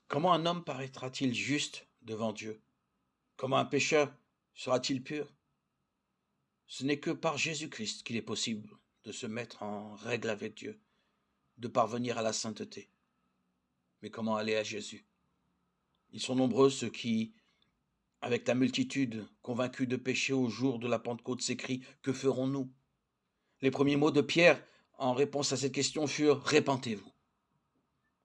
Comment un homme paraîtra-t-il juste devant Dieu? Comment un pécheur sera-t-il pur? Ce n'est que par Jésus-Christ qu'il est possible de se mettre en règle avec Dieu, de parvenir à la sainteté. Mais comment aller à Jésus? Ils sont nombreux ceux qui, avec la multitude, convaincus de péché au jour de la Pentecôte, s'écrient: Que ferons-nous? Les premiers mots de Pierre en réponse à cette question furent: Répentez-vous.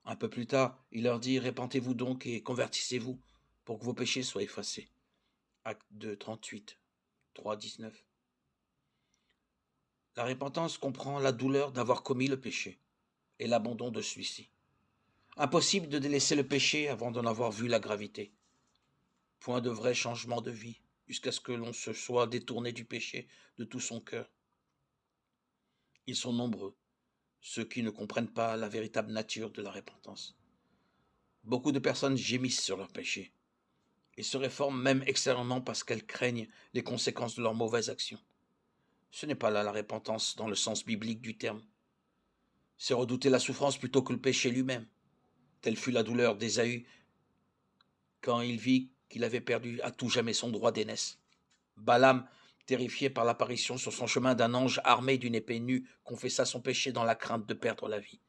Un peu plus tard, il leur dit: Répentez-vous donc et convertissez-vous pour que vos péchés soient effacés. Acte 2, 38, 3, 19. La repentance comprend la douleur d'avoir commis le péché et l'abandon de celui-ci. Impossible de délaisser le péché avant d'en avoir vu la gravité. Point de vrai changement de vie jusqu'à ce que l'on se soit détourné du péché de tout son cœur. Ils sont nombreux, ceux qui ne comprennent pas la véritable nature de la repentance. Beaucoup de personnes gémissent sur leur péché et se réforment même extérieurement parce qu'elles craignent les conséquences de leurs mauvaises actions. Ce n'est pas là la repentance dans le sens biblique du terme. C'est redouter la souffrance plutôt que le péché lui-même. Telle fut la douleur d'Ésaü quand il vit qu'il avait perdu à tout jamais son droit d'aînesse. Balaam, terrifié par l'apparition sur son chemin d'un ange armé d'une épée nue, confessa son péché dans la crainte de perdre la vie.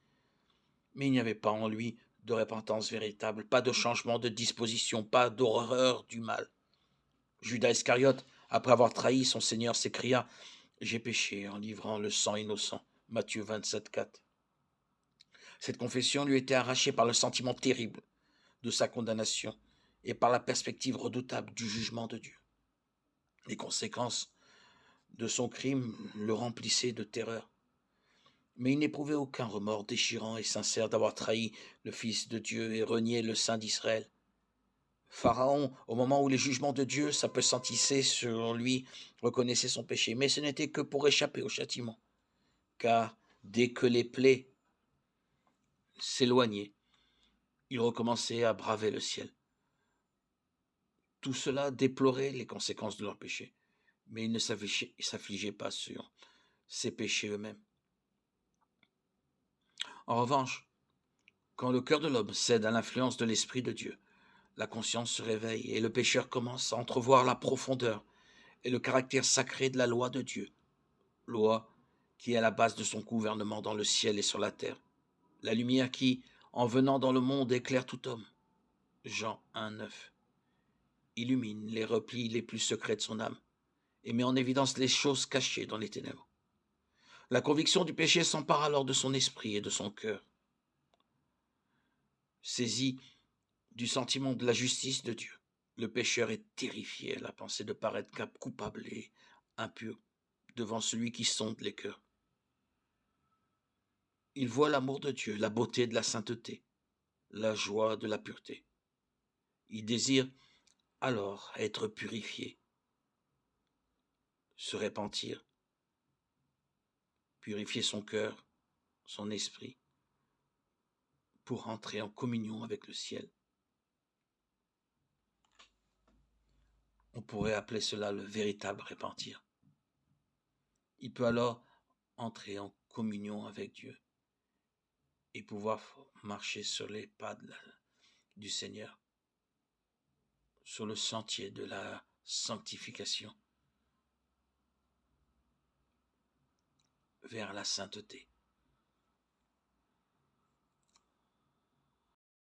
Mais il n'y avait pas en lui de repentance véritable, pas de changement de disposition, pas d'horreur du mal. Judas Iscariote, après avoir trahi son Seigneur, s'écria: J'ai péché en livrant le sang innocent. Matthieu 27, 4. Cette confession lui était arrachée par le sentiment terrible de sa condamnation et par la perspective redoutable du jugement de Dieu. Les conséquences de son crime le remplissaient de terreur. Mais il n'éprouvait aucun remords déchirant et sincère d'avoir trahi le Fils de Dieu et renié le Saint d'Israël. Pharaon, au moment où les jugements de Dieu s'appesantissaient sur lui, reconnaissait son péché, mais ce n'était que pour échapper au châtiment. Car dès que les plaies s'éloignaient, il recommençait à braver le ciel. Tout cela déplorait les conséquences de leur péché, mais il ne s'affligeait pas sur ses péchés eux-mêmes. En revanche, quand le cœur de l'homme cède à l'influence de l'Esprit de Dieu, la conscience se réveille et le pécheur commence à entrevoir la profondeur et le caractère sacré de la loi de Dieu, loi qui est à la base de son gouvernement dans le ciel et sur la terre, la lumière qui, en venant dans le monde, éclaire tout homme. Jean 1, 9. Illumine les replis les plus secrets de son âme et met en évidence les choses cachées dans les ténèbres. La conviction du péché s'empare alors de son esprit et de son cœur. Saisi du sentiment de la justice de Dieu, le pécheur est terrifié à la pensée de paraître coupable et impur devant celui qui sonde les cœurs. Il voit l'amour de Dieu, la beauté de la sainteté, la joie de la pureté. Il désire alors être purifié, se repentir, purifier son cœur, son esprit, pour entrer en communion avec le ciel. On pourrait appeler cela le véritable repentir. Il peut alors entrer en communion avec Dieu et pouvoir marcher sur les pas du Seigneur, sur le sentier de la sanctification vers la sainteté.